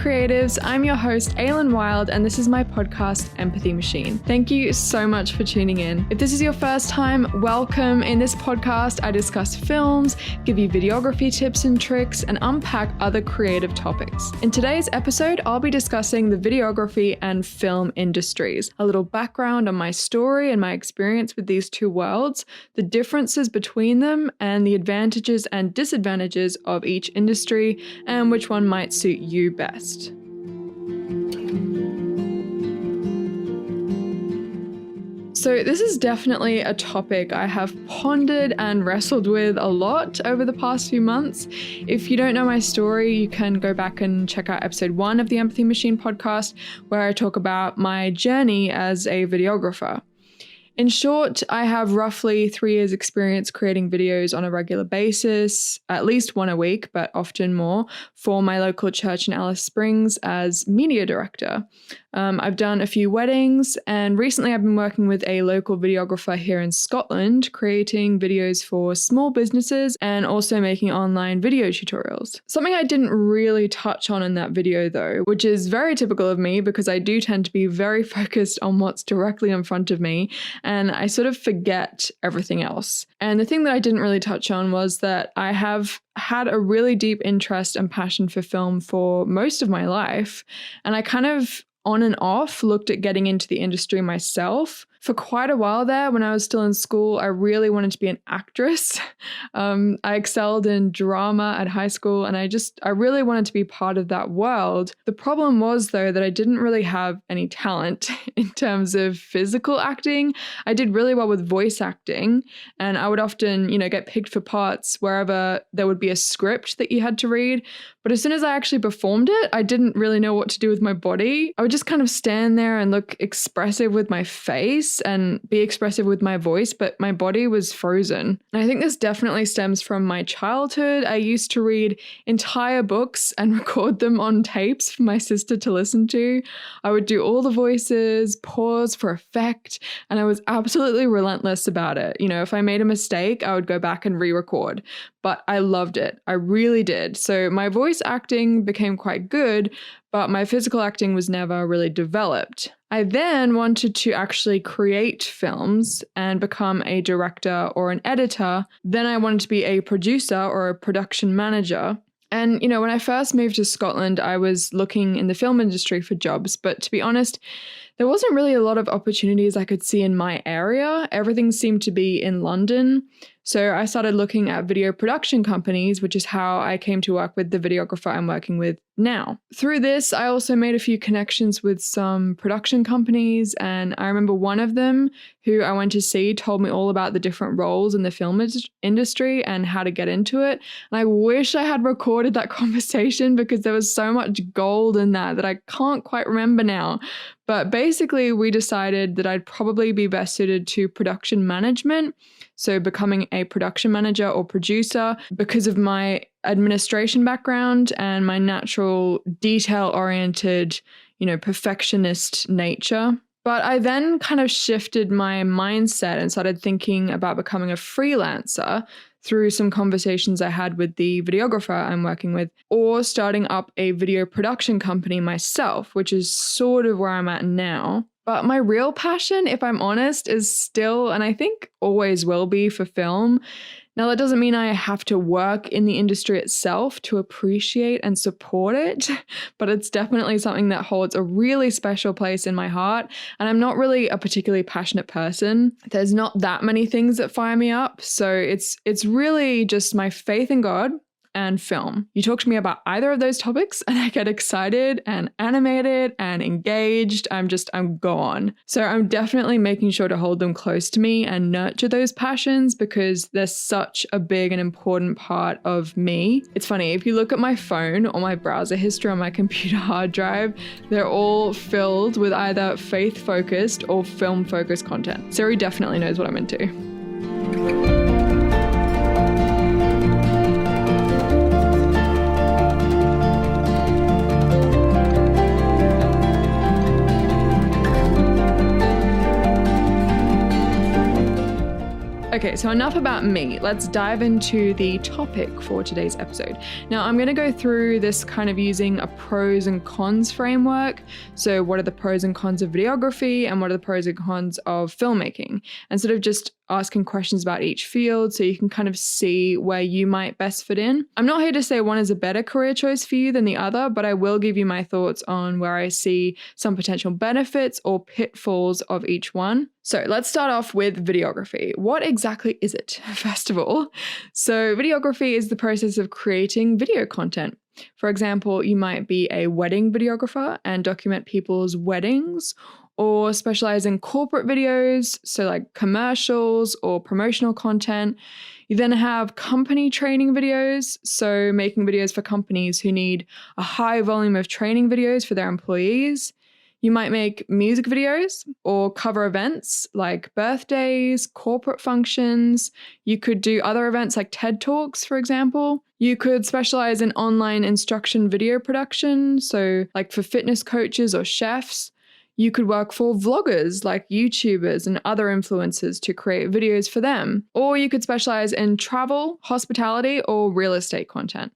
creatives, I'm your host, Aylin Wild, and this is my podcast, Empathy Machine. Thank you so much for tuning in. If this is your first time, welcome. In this podcast, I discuss films, give you videography tips and tricks, and unpack other creative topics. In today's episode, I'll be discussing the videography and film industries, a little background on my story and my experience with these two worlds, the differences between them, and the advantages and disadvantages of each industry, and which one might suit you best. So this is definitely a topic I have pondered and wrestled with a lot over the past few months. If you don't know my story, you can go back and check out episode 1 of the Empathy Machine podcast, where I talk about my journey as a videographer. In short, I have roughly 3 years experience creating videos on a regular basis, at least one a week, but often more, for my local church in Alice Springs as media director. I've done a few weddings, and recently I've been working with a local videographer here in Scotland, creating videos for small businesses and also making online video tutorials. Something I didn't really touch on in that video though, which is very typical of me because I do tend to be very focused on what's directly in front of me, and I sort of forget everything else. And the thing that I didn't really touch on was that I have had a really deep interest and passion for film for most of my life, and I kind of on and off looked at getting into the industry myself. For quite a while there, when I was still in school, I really wanted to be an actress. I excelled in drama at high school, and I really wanted to be part of that world. The problem was, though, that I didn't really have any talent in terms of physical acting. I did really well with voice acting, and I would often, get picked for parts wherever there would be a script that you had to read. But as soon as I actually performed it, I didn't really know what to do with my body. I would just kind of stand there and look expressive with my face and be expressive with my voice, but my body was frozen. And I think this definitely stems from my childhood. I used to read entire books and record them on tapes for my sister to listen to. I would do all the voices, pause for effect, and I was absolutely relentless about it. If I made a mistake, I would go back and re-record. But I loved it. I really did. So my voice acting became quite good, but my physical acting was never really developed. I then wanted to actually create films and become a director or an editor. Then I wanted to be a producer or a production manager. And, when I first moved to Scotland, I was looking in the film industry for jobs. But to be honest, there wasn't really a lot of opportunities I could see in my area. Everything seemed to be in London. So I started looking at video production companies, which is how I came to work with the videographer I'm working with now. Through this, I also made a few connections with some production companies, and I remember one of them who I went to see told me all about the different roles in the film industry and how to get into it. And I wish I had recorded that conversation because there was so much gold in that I can't quite remember now. But basically, we decided that I'd probably be best suited to production management, so becoming a production manager or producer, because of my administration background and my natural detail-oriented, perfectionist nature. But I then kind of shifted my mindset and started thinking about becoming a freelancer through some conversations I had with the videographer I'm working with, or starting up a video production company myself, which is sort of where I'm at now. But my real passion, if I'm honest, is still, and I think always will be, for film. Now, that doesn't mean I have to work in the industry itself to appreciate and support it, but it's definitely something that holds a really special place in my heart. And I'm not really a particularly passionate person. There's not that many things that fire me up. So it's really just my faith in God and film. You talk to me about either of those topics and I get excited and animated and engaged. I'm gone. So I'm definitely making sure to hold them close to me and nurture those passions because they're such a big and important part of me. It's funny, if you look at my phone or my browser history on my computer hard drive, they're all filled with either faith-focused or film-focused content. Siri definitely knows what I'm into. Okay, so enough about me. Let's dive into the topic for today's episode. Now, I'm going to go through this kind of using a pros and cons framework. So what are the pros and cons of videography and what are the pros and cons of filmmaking? And sort of just asking questions about each field so you can kind of see where you might best fit in. I'm not here to say one is a better career choice for you than the other, but I will give you my thoughts on where I see some potential benefits or pitfalls of each one. So let's start off with videography. What exactly is it, first of all? So videography is the process of creating video content. For example, you might be a wedding videographer and document people's weddings, or specialize in corporate videos, so like commercials or promotional content. You then have company training videos, so making videos for companies who need a high volume of training videos for their employees. You might make music videos or cover events like birthdays, corporate functions. You could do other events like TED Talks, for example. You could specialize in online instruction video production, so like for fitness coaches or chefs. You could work for vloggers like YouTubers and other influencers to create videos for them. Or you could specialize in travel, hospitality, or real estate content.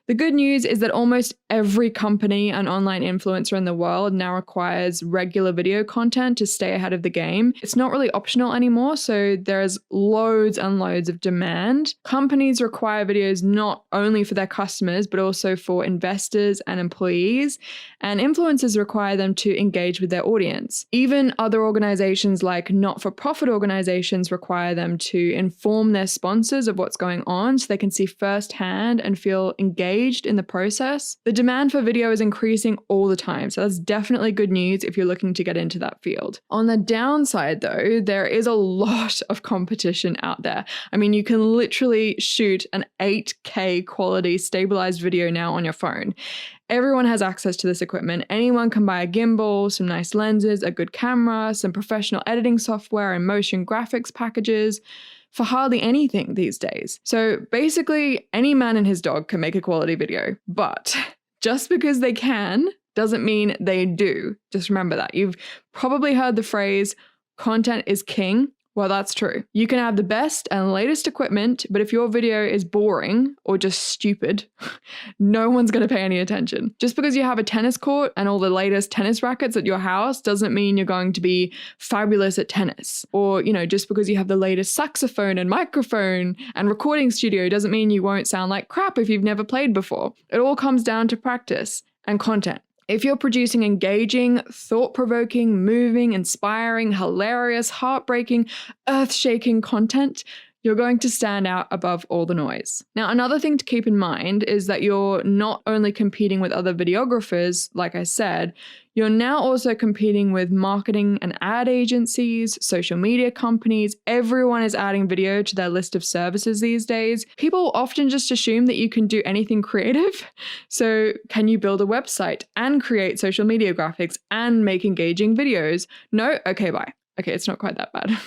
The good news is that almost every company and online influencer in the world now requires regular video content to stay ahead of the game. It's not really optional anymore, so there's loads and loads of demand. Companies require videos not only for their customers, but also for investors and employees, and influencers require them to engage with their audience. Even other organizations like not-for-profit organizations require them to inform their sponsors of what's going on so they can see firsthand and feel engaged in the process. The demand for video is increasing all the time, so that's definitely good news if you're looking to get into that field. On the downside though, there is a lot of competition out there. I mean, you can literally shoot an 8K quality stabilized video now on your phone. Everyone has access to this equipment. Anyone can buy a gimbal, some nice lenses, a good camera, some professional editing software and motion graphics packages for hardly anything these days. So basically, any man and his dog can make a quality video, but just because they can doesn't mean they do. Just remember that. You've probably heard the phrase, content is king. Well, that's true. You can have the best and latest equipment, but if your video is boring or just stupid, no one's going to pay any attention. Just because you have a tennis court and all the latest tennis rackets at your house doesn't mean you're going to be fabulous at tennis. Or, just because you have the latest saxophone and microphone and recording studio doesn't mean you won't sound like crap if you've never played before. It all comes down to practice and content. If you're producing engaging, thought-provoking, moving, inspiring, hilarious, heartbreaking, earth-shaking content, you're going to stand out above all the noise. Now, another thing to keep in mind is that you're not only competing with other videographers, like I said, you're now also competing with marketing and ad agencies, social media companies. Everyone is adding video to their list of services these days. People often just assume that you can do anything creative. So can you build a website and create social media graphics and make engaging videos? No? Okay, bye. Okay, it's not quite that bad.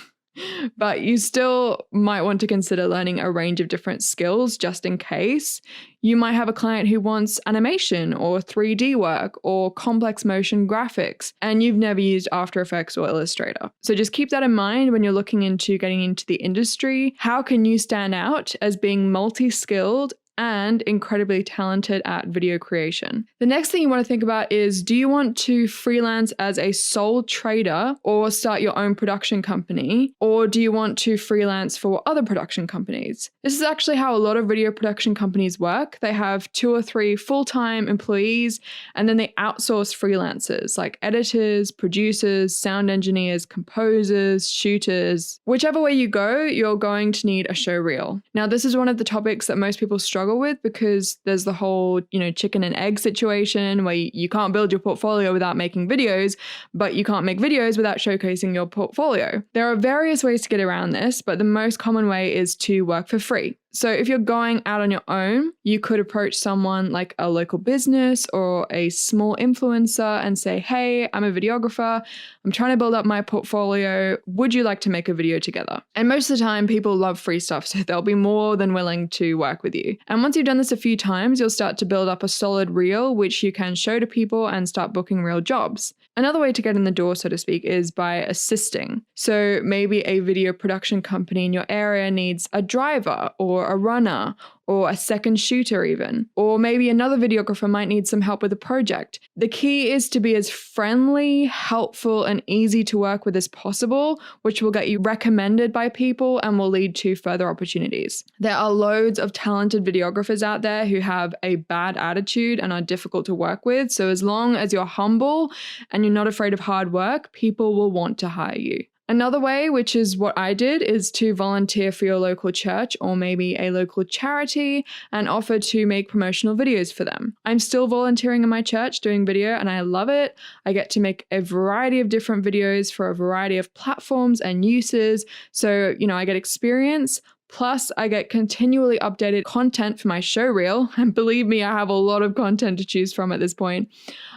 But you still might want to consider learning a range of different skills just in case. You might have a client who wants animation or 3D work or complex motion graphics, and you've never used After Effects or Illustrator. So just keep that in mind when you're looking into getting into the industry. How can you stand out as being multi-skilled and incredibly talented at video creation? The next thing you want to think about is, do you want to freelance as a sole trader or start your own production company? Or do you want to freelance for other production companies? This is actually how a lot of video production companies work. They have 2 or 3 full-time employees, and then they outsource freelancers like editors, producers, sound engineers, composers, shooters. Whichever way you go, you're going to need a show reel. Now, this is one of the topics that most people struggle with because there's the whole, chicken and egg situation where you can't build your portfolio without making videos, but you can't make videos without showcasing your portfolio. There are various ways to get around this, but the most common way is to work for free. So if you're going out on your own, you could approach someone like a local business or a small influencer and say, hey, I'm a videographer. I'm trying to build up my portfolio. Would you like to make a video together? And most of the time, people love free stuff, so they'll be more than willing to work with you. And once you've done this a few times, you'll start to build up a solid reel, which you can show to people and start booking real jobs. Another way to get in the door, so to speak, is by assisting. So maybe a video production company in your area needs a driver or a runner or a second shooter even. Or maybe another videographer might need some help with a project. The key is to be as friendly, helpful, and easy to work with as possible, which will get you recommended by people and will lead to further opportunities. There are loads of talented videographers out there who have a bad attitude and are difficult to work with. So as long as you're humble and you're not afraid of hard work, people will want to hire you. Another way, which is what I did, is to volunteer for your local church or maybe a local charity and offer to make promotional videos for them. I'm still volunteering in my church doing video and I love it. I get to make a variety of different videos for a variety of platforms and uses. So, I get experience. Plus, I get continually updated content for my show reel. And believe me, I have a lot of content to choose from at this point.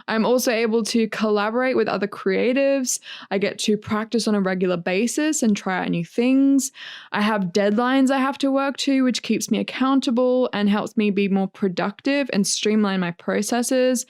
I'm also able to collaborate with other creatives. I get to practice on a regular basis and try out new things. I have deadlines I have to work to, which keeps me accountable and helps me be more productive and streamline my processes.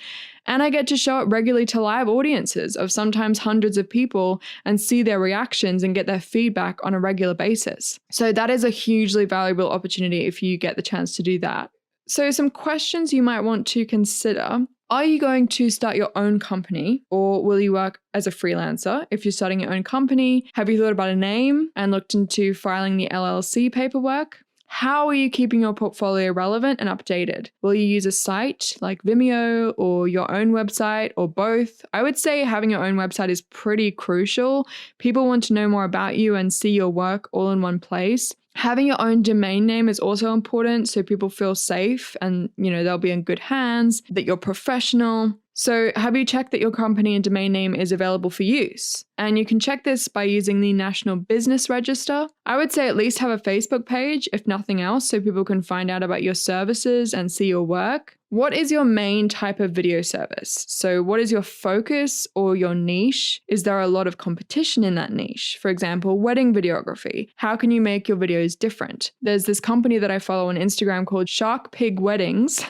And I get to show up regularly to live audiences of sometimes hundreds of people and see their reactions and get their feedback on a regular basis. So that is a hugely valuable opportunity if you get the chance to do that. So some questions you might want to consider. Are you going to start your own company or will you work as a freelancer? If you're starting your own company, have you thought about a name and looked into filing the LLC paperwork? How are you keeping your portfolio relevant and updated? Will you use a site like Vimeo or your own website or both? I would say having your own website is pretty crucial. People want to know more about you and see your work all in one place. Having your own domain name is also important so people feel safe and, they'll be in good hands, that you're professional. So have you checked that your company and domain name is available for use? And you can check this by using the National Business Register. I would say at least have a Facebook page, if nothing else, so people can find out about your services and see your work. What is your main type of video service? So what is your focus or your niche? Is there a lot of competition in that niche? For example, wedding videography. How can you make your videos different? There's this company that I follow on Instagram called Shark Pig Weddings,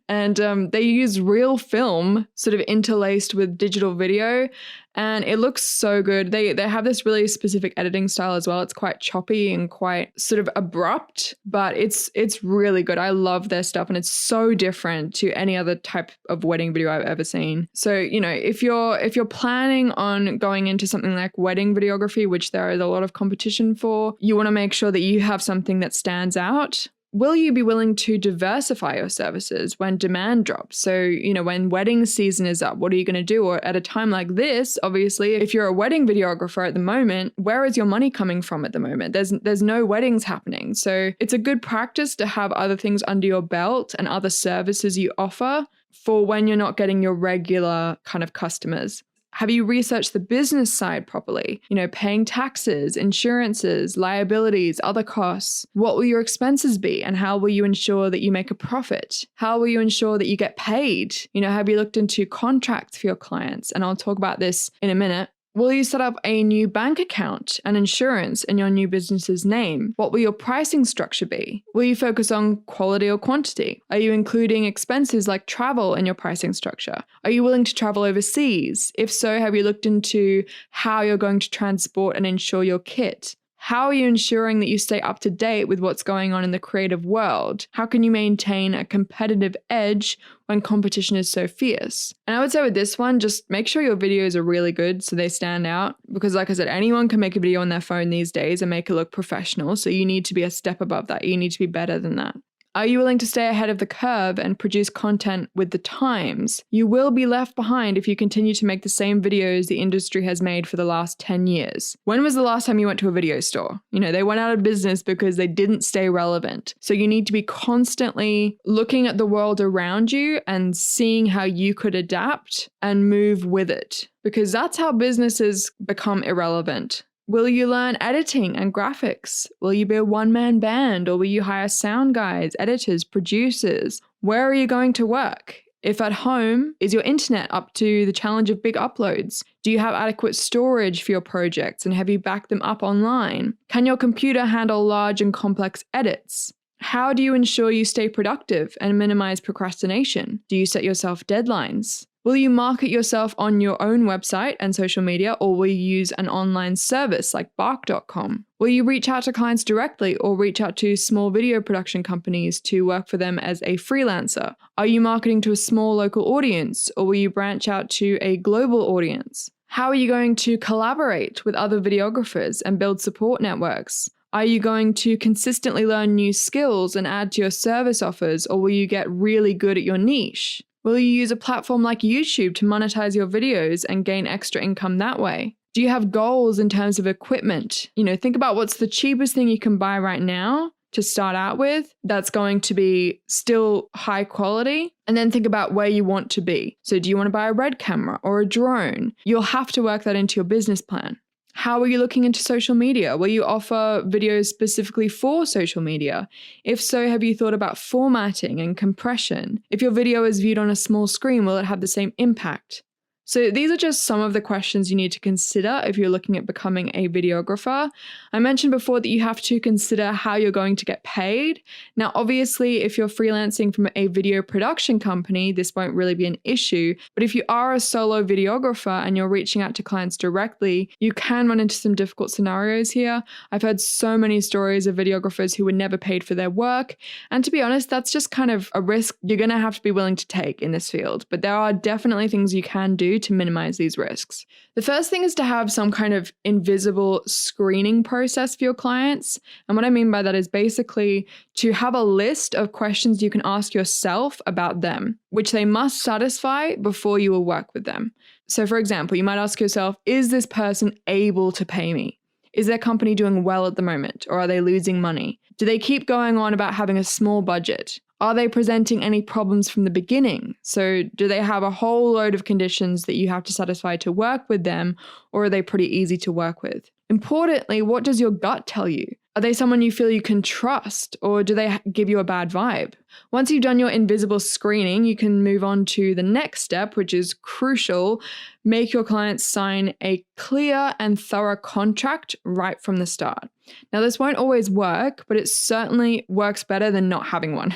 and they use real film sort of interlaced with digital video. And it looks so good. They have this really specific editing style as well. It's quite choppy and quite sort of abrupt, but it's really good. I love their stuff and it's so different to any other type of wedding video I've ever seen. So, if you're planning on going into something like wedding videography, which there is a lot of competition for, you want to make sure that you have something that stands out. Will you be willing to diversify your services when demand drops? So, when wedding season is up, what are you going to do? Or at a time like this, obviously, if you're a wedding videographer at the moment, where is your money coming from at the moment? There's no weddings happening. So it's a good practice to have other things under your belt and other services you offer for when you're not getting your regular kind of customers. Have you researched the business side properly? Paying taxes, insurances, liabilities, other costs. What will your expenses be and how will you ensure that you make a profit? How will you ensure that you get paid? Have you looked into contracts for your clients? And I'll talk about this in a minute. Will you set up a new bank account and insurance in your new business's name? What will your pricing structure be? Will you focus on quality or quantity? Are you including expenses like travel in your pricing structure? Are you willing to travel overseas? If so, have you looked into how you're going to transport and insure your kit? How are you ensuring that you stay up to date with what's going on in the creative world? How can you maintain a competitive edge when competition is so fierce? And I would say with this one, just make sure your videos are really good so they stand out. Because like I said, anyone can make a video on their phone these days and make it look professional. So you need to be a step above that. You need to be better than that. Are you willing to stay ahead of the curve and produce content with the times? You will be left behind if you continue to make the same videos the industry has made for the last 10 years. When was the last time you went to a video store? They went out of business because they didn't stay relevant. So you need to be constantly looking at the world around you and seeing how you could adapt and move with it. Because that's how businesses become irrelevant. Will you learn editing and graphics? Will you be a one-man band, or will you hire sound guys, editors, producers? Where are you going to work? If at home, is your internet up to the challenge of big uploads? Do you have adequate storage for your projects, and have you backed them up online? Can your computer handle large and complex edits? How do you ensure you stay productive and minimize procrastination? Do you set yourself deadlines? Will you market yourself on your own website and social media, or will you use an online service like bark.com? Will you reach out to clients directly, or reach out to small video production companies to work for them as a freelancer? Are you marketing to a small local audience, or will you branch out to a global audience? How are you going to collaborate with other videographers and build support networks? Are you going to consistently learn new skills and add to your service offers, or will you get really good at your niche? Will you use a platform like YouTube to monetize your videos and gain extra income that way? Do you have goals in terms of equipment? Think about what's the cheapest thing you can buy right now to start out with that's going to be still high quality, and then think about where you want to be. So do you want to buy a Red camera or a drone? You'll have to work that into your business plan. How are you looking into social media? Will you offer videos specifically for social media? If so, have you thought about formatting and compression? If your video is viewed on a small screen, will it have the same impact? So these are just some of the questions you need to consider if you're looking at becoming a videographer. I mentioned before that you have to consider how you're going to get paid. Now, obviously, if you're freelancing from a video production company, this won't really be an issue. But if you are a solo videographer and you're reaching out to clients directly, you can run into some difficult scenarios here. I've heard so many stories of videographers who were never paid for their work. And to be honest, that's just kind of a risk you're going to have to be willing to take in this field. But there are definitely things you can do to minimize these risks. The first thing is to have some kind of invisible screening process for your clients. And what I mean by that is basically to have a list of questions you can ask yourself about them, which they must satisfy before you will work with them. So for example, you might ask yourself, is this person able to pay me? Is their company doing well at the moment, or are they losing money? Do they keep going on about having a small budget? Are they presenting any problems from the beginning? So do they have a whole load of conditions that you have to satisfy to work with them, or are they pretty easy to work with? Importantly, what does your gut tell you? Are they someone you feel you can trust, or do they give you a bad vibe? Once you've done your invisible screening, you can move on to the next step, which is crucial. Make your clients sign a clear and thorough contract right from the start. Now, this won't always work, but it certainly works better than not having one.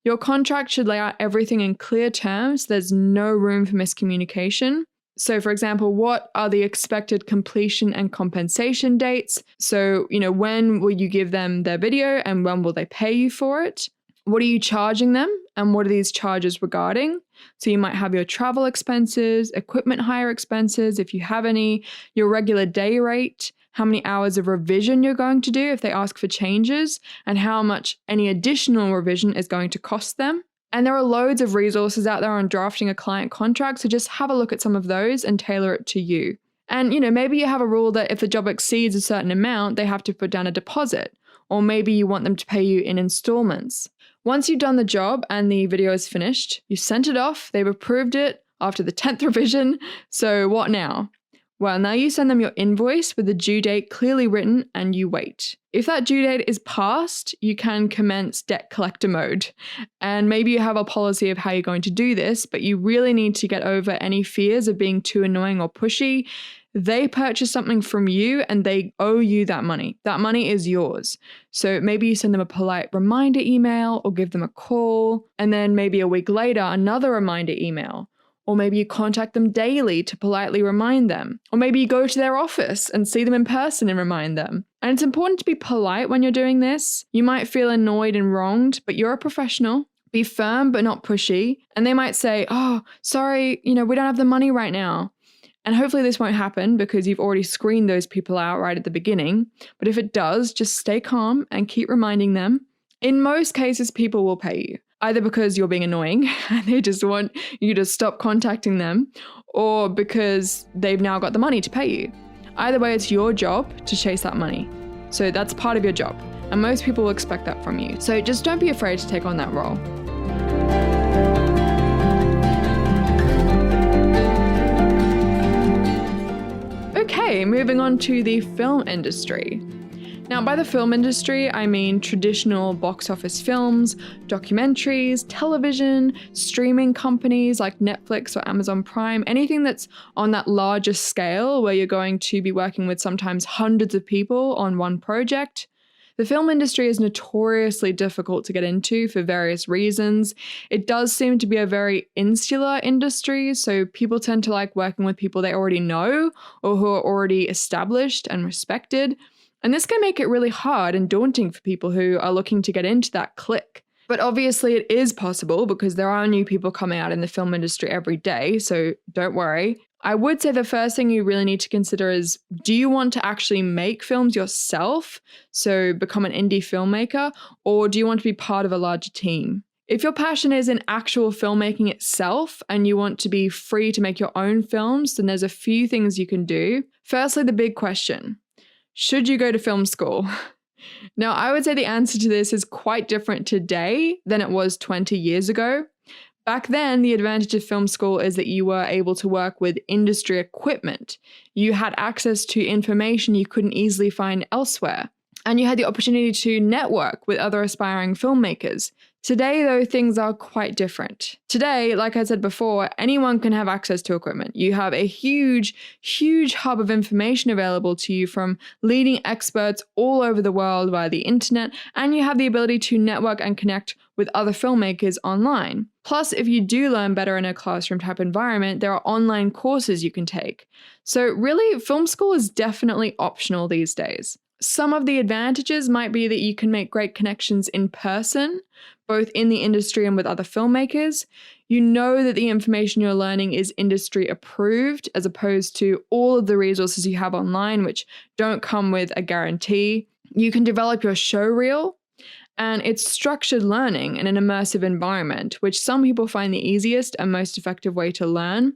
Your contract should lay out everything in clear terms. There's no room for miscommunication. So, for example, what are the expected completion and compensation dates? So, when will you give them their video and when will they pay you for it? What are you charging them and what are these charges regarding? So you might have your travel expenses, equipment hire expenses, if you have any, your regular day rate, how many hours of revision you're going to do if they ask for changes, and how much any additional revision is going to cost them. And there are loads of resources out there on drafting a client contract, so just have a look at some of those and tailor it to you. And, maybe you have a rule that if the job exceeds a certain amount, they have to put down a deposit, or maybe you want them to pay you in installments. Once you've done the job and the video is finished, you sent it off, they've approved it after the 10th revision, so what now? Well, now you send them your invoice with the due date clearly written and you wait. If that due date is passed, you can commence debt collector mode. And maybe you have a policy of how you're going to do this, but you really need to get over any fears of being too annoying or pushy. They purchase something from you and they owe you that money. That money is yours. So maybe you send them a polite reminder email or give them a call, and then maybe a week later, another reminder email. Or maybe you contact them daily to politely remind them. Or maybe you go to their office and see them in person and remind them. And it's important to be polite when you're doing this. You might feel annoyed and wronged, but you're a professional. Be firm but not pushy. And they might say, oh, sorry, we don't have the money right now. And hopefully this won't happen because you've already screened those people out right at the beginning. But if it does, just stay calm and keep reminding them. In most cases, people will pay you, either because you're being annoying and they just want you to stop contacting them, or because they've now got the money to pay you. Either way, it's your job to chase that money. So that's part of your job. And most people will expect that from you. So just don't be afraid to take on that role. Okay, Okay, moving on to the film industry. Now, by the film industry, I mean traditional box office films, documentaries, television, streaming companies like Netflix or Amazon Prime, anything that's on that larger scale where you're going to be working with sometimes hundreds of people on one project. The film industry is notoriously difficult to get into for various reasons. It does seem to be a very insular industry, so people tend to like working with people they already know or who are already established and respected. And this can make it really hard and daunting for people who are looking to get into that clique. But obviously it is possible because there are new people coming out in the film industry every day, so don't worry. I would say the first thing you really need to consider is, do you want to actually make films yourself, so become an indie filmmaker, or do you want to be part of a larger team? If your passion is in actual filmmaking itself and you want to be free to make your own films, then there's a few things you can do. Firstly, the big question. Should you go to film school? Now, I would say the answer to this is quite different today than it was 20 years ago. Back then, the advantage of film school is that you were able to work with industry equipment. You had access to information you couldn't easily find elsewhere. And you had the opportunity to network with other aspiring filmmakers. Today, though, things are quite different. Today, like I said before, anyone can have access to equipment. You have a huge, huge hub of information available to you from leading experts all over the world via the internet, and you have the ability to network and connect with other filmmakers online. Plus, if you do learn better in a classroom type environment, there are online courses you can take. So really, film school is definitely optional these days. Some of the advantages might be that you can make great connections in person, both in the industry and with other filmmakers. You know that the information you're learning is industry approved, as opposed to all of the resources you have online, which don't come with a guarantee. You can develop your show reel, and it's structured learning in an immersive environment, which some people find the easiest and most effective way to learn.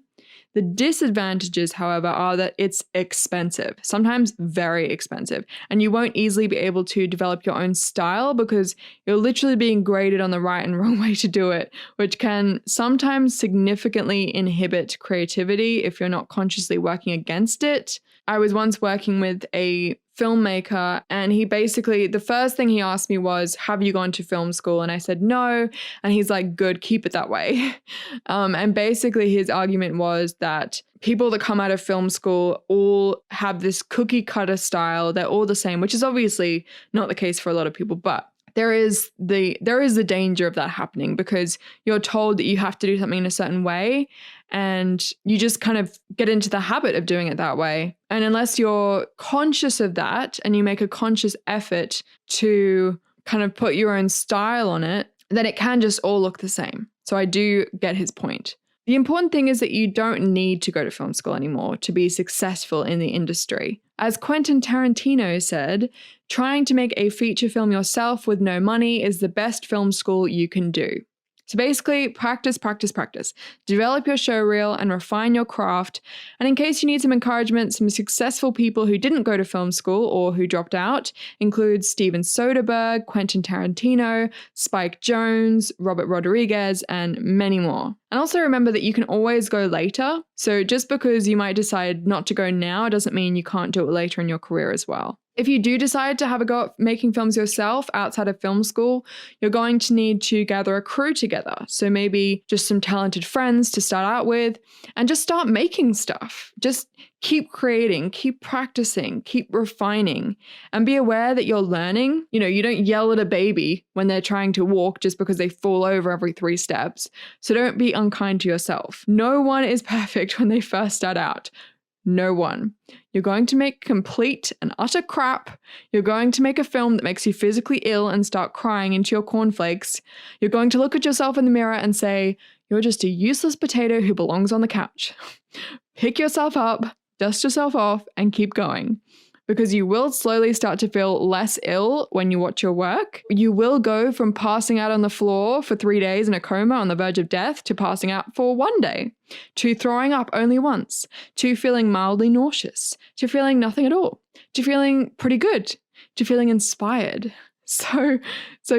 The disadvantages, however, are that it's expensive, sometimes very expensive, and you won't easily be able to develop your own style because you're literally being graded on the right and wrong way to do it, which can sometimes significantly inhibit creativity if you're not consciously working against it. I was once working with a filmmaker, and he basically, the first thing he asked me was, have you gone to film school? And I said no. And he's like, good, keep it that way. And basically his argument was that people that come out of film school all have this cookie cutter style. They're all the same, which is obviously not the case for a lot of people, but there is the danger of that happening because you're told that you have to do something in a certain way and you just kind of get into the habit of doing it that way. And unless you're conscious of that and you make a conscious effort to kind of put your own style on it, then it can just all look the same. So I do get his point. The important thing is that you don't need to go to film school anymore to be successful in the industry. As Quentin Tarantino said, trying to make a feature film yourself with no money is the best film school you can do. So basically, practice, practice, practice. Develop your show reel and refine your craft. And in case you need some encouragement, some successful people who didn't go to film school or who dropped out include Steven Soderbergh, Quentin Tarantino, Spike Jonze, Robert Rodriguez, and many more. And also remember that you can always go later. So just because you might decide not to go now doesn't mean you can't do it later in your career as well. If you do decide to have a go at making films yourself outside of film school, you're going to need to gather a crew together. So maybe just some talented friends to start out with and just start making stuff. Just keep creating, keep practicing, keep refining, and be aware that you're learning. You know, you don't yell at a baby when they're trying to walk just because they fall over every 3 steps. So don't be unkind to yourself. No one is perfect when they first start out. No one. You're going to make complete and utter crap. You're going to make a film that makes you physically ill and start crying into your cornflakes. You're going to look at yourself in the mirror and say, you're just a useless potato who belongs on the couch. Pick yourself up, dust yourself off, and keep going. Because you will slowly start to feel less ill when you watch your work. You will go from passing out on the floor for 3 days in a coma on the verge of death to passing out for 1 day, to throwing up only once, to feeling mildly nauseous, to feeling nothing at all, to feeling pretty good, to feeling inspired. So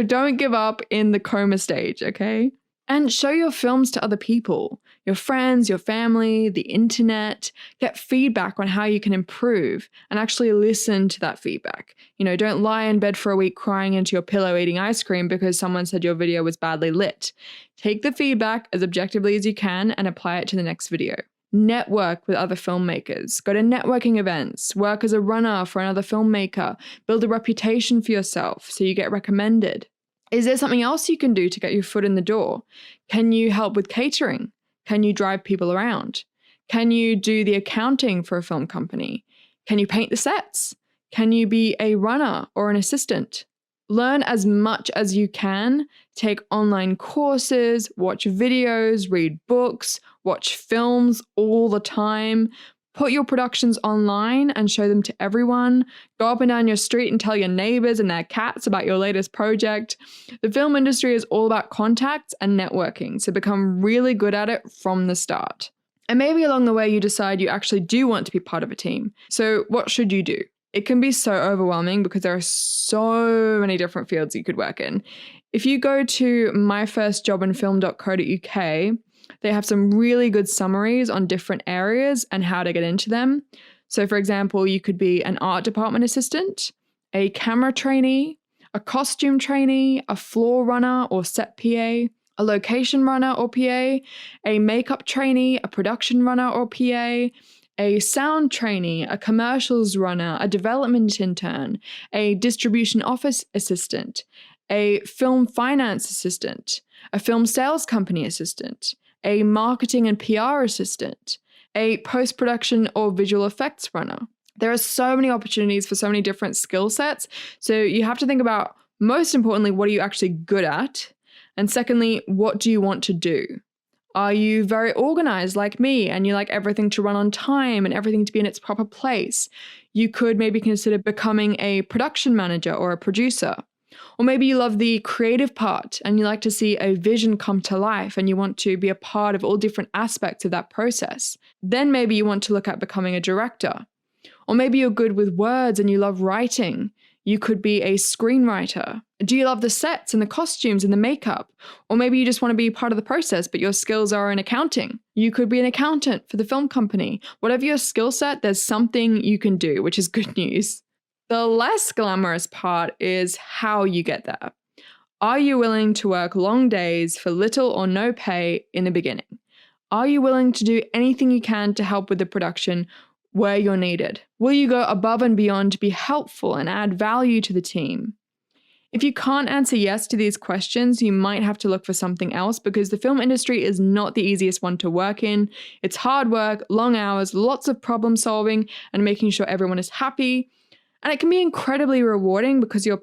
don't give up in the coma stage, okay? And show your films to other people, your friends, your family, the internet. Get feedback on how you can improve and actually listen to that feedback. Don't lie in bed for a week crying into your pillow eating ice cream because someone said your video was badly lit. Take the feedback as objectively as you can and apply it to the next video. Network with other filmmakers. Go to networking events. Work as a runner for another filmmaker. Build a reputation for yourself so you get recommended. Is there something else you can do to get your foot in the door? Can you help with catering? Can you drive people around? Can you do the accounting for a film company? Can you paint the sets? Can you be a runner or an assistant? Learn as much as you can. Take online courses, watch videos, read books, watch films all the time. Put your productions online and show them to everyone. Go up and down your street and tell your neighbors and their cats about your latest project. The film industry is all about contacts and networking, so become really good at it from the start. And maybe along the way you decide you actually do want to be part of a team. So what should you do? It can be so overwhelming because there are so many different fields you could work in. If you go to myfirstjobinfilm.co.uk, they have some really good summaries on different areas and how to get into them. So for example, you could be an art department assistant, a camera trainee, a costume trainee, a floor runner or set PA, a location runner or PA, a makeup trainee, a production runner or PA, a sound trainee, a commercials runner, a development intern, a distribution office assistant, a film finance assistant, a film sales company assistant, a marketing and PR assistant, a post-production or visual effects runner. There are so many opportunities for so many different skill sets. So you have to think about, most importantly, what are you actually good at? And secondly, what do you want to do? Are you very organized like me and you like everything to run on time and everything to be in its proper place? You could maybe consider becoming a production manager or a producer. Or maybe you love the creative part and you like to see a vision come to life and you want to be a part of all different aspects of that process. Then maybe you want to look at becoming a director. Or maybe you're good with words and you love writing. You could be a screenwriter. Do you love the sets and the costumes and the makeup? Or maybe you just want to be part of the process, but your skills are in accounting. You could be an accountant for the film company. Whatever your skill set, there's something you can do, which is good news. The less glamorous part is how you get there. Are you willing to work long days for little or no pay in the beginning? Are you willing to do anything you can to help with the production where you're needed? Will you go above and beyond to be helpful and add value to the team? If you can't answer yes to these questions, you might have to look for something else because the film industry is not the easiest one to work in. It's hard work, long hours, lots of problem solving, and making sure everyone is happy. And it can be incredibly rewarding because you're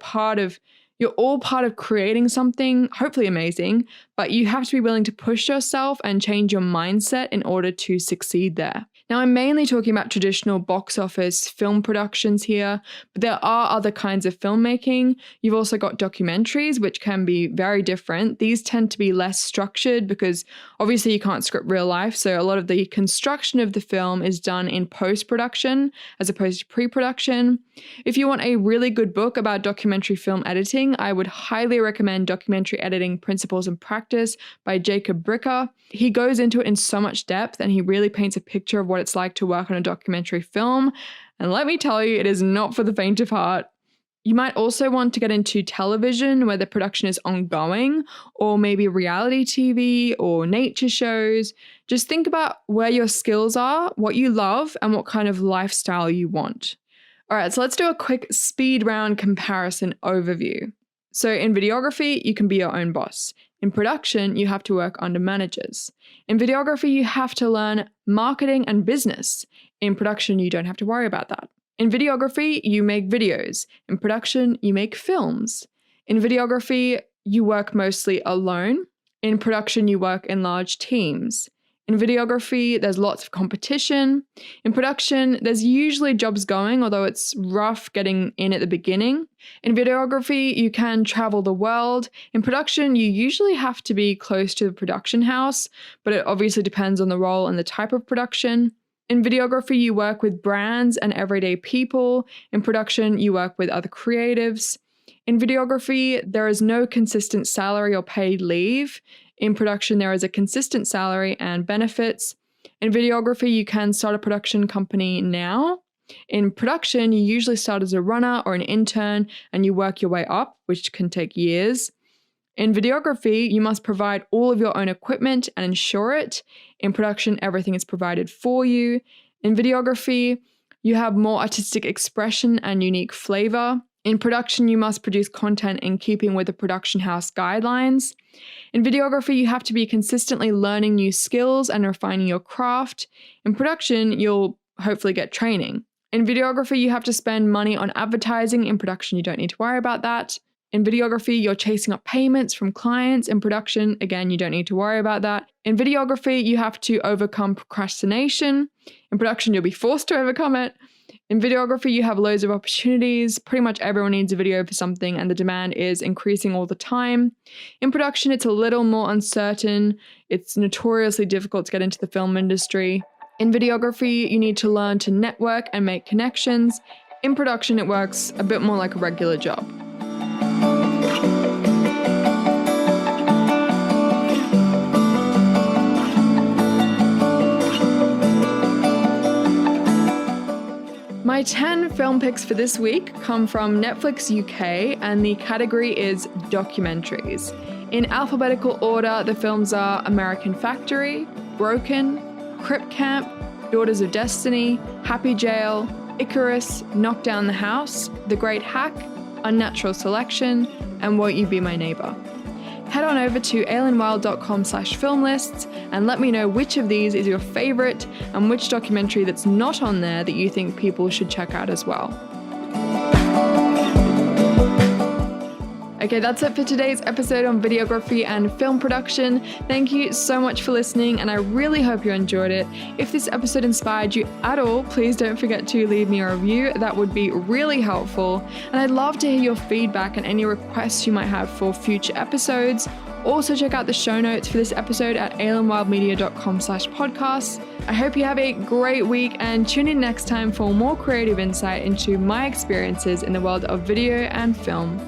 all part of creating something, hopefully amazing, but you have to be willing to push yourself and change your mindset in order to succeed there. Now, I'm mainly talking about traditional box office film productions here, but there are other kinds of filmmaking. You've also got documentaries, which can be very different. These tend to be less structured because obviously you can't script real life, so a lot of the construction of the film is done in post-production as opposed to pre-production. If you want a really good book about documentary film editing, I would highly recommend Documentary Editing Principles and Practice by Jacob Bricker. He goes into it in so much depth and he really paints a picture of what it's like to work on a documentary film. And let me tell you, it is not for the faint of heart. You might also want to get into television where the production is ongoing, or maybe reality TV or nature shows. Just think about where your skills are, what you love, and what kind of lifestyle you want. All right, so let's do a quick speed round comparison overview. So in videography, you can be your own boss. In production, you have to work under managers. In videography, you have to learn marketing and business. In production, you don't have to worry about that. In videography, you make videos. In production, you make films. In videography, you work mostly alone. In production, you work in large teams. In videography, there's lots of competition. In production, there's usually jobs going, although it's rough getting in at the beginning. In videography, you can travel the world. In production, you usually have to be close to the production house, but it obviously depends on the role and the type of production. In videography, you work with brands and everyday people. In production, you work with other creatives. In videography, there is no consistent salary or paid leave. In production, there is a consistent salary and benefits. In videography, you can start a production company now. In production, you usually start as a runner or an intern and you work your way up, which can take years. In videography, you must provide all of your own equipment and insure it. In production, everything is provided for you. In videography, you have more artistic expression and unique flavor. In production, you must produce content in keeping with the production house guidelines. In videography, you have to be consistently learning new skills and refining your craft. In production, you'll hopefully get training. In videography, you have to spend money on advertising. In production, you don't need to worry about that. In videography, you're chasing up payments from clients. In production, again, you don't need to worry about that. In videography, you have to overcome procrastination. In production, you'll be forced to overcome it. In videography, you have loads of opportunities. Pretty much everyone needs a video for something, and the demand is increasing all the time. In production, it's a little more uncertain. It's notoriously difficult to get into the film industry. In videography, you need to learn to network and make connections. In production, it works a bit more like a regular job. My 10 film picks for this week come from Netflix UK, and the category is documentaries. In alphabetical order, the films are American Factory, Broken, Crip Camp, Daughters of Destiny, Happy Jail, Icarus, Knock Down the House, The Great Hack, Unnatural Selection, and Won't You Be My Neighbor. Head on over to alienwild.com/film lists and let me know which of these is your favorite and which documentary that's not on there that you think people should check out as well. Okay, that's it for today's episode on videography and film production. Thank you so much for listening, and I really hope you enjoyed it. If this episode inspired you at all, please don't forget to leave me a review. That would be really helpful. And I'd love to hear your feedback and any requests you might have for future episodes. Also, check out the show notes for this episode at alienwildmedia.com/podcasts. I hope you have a great week, and tune in next time for more creative insight into my experiences in the world of video and film.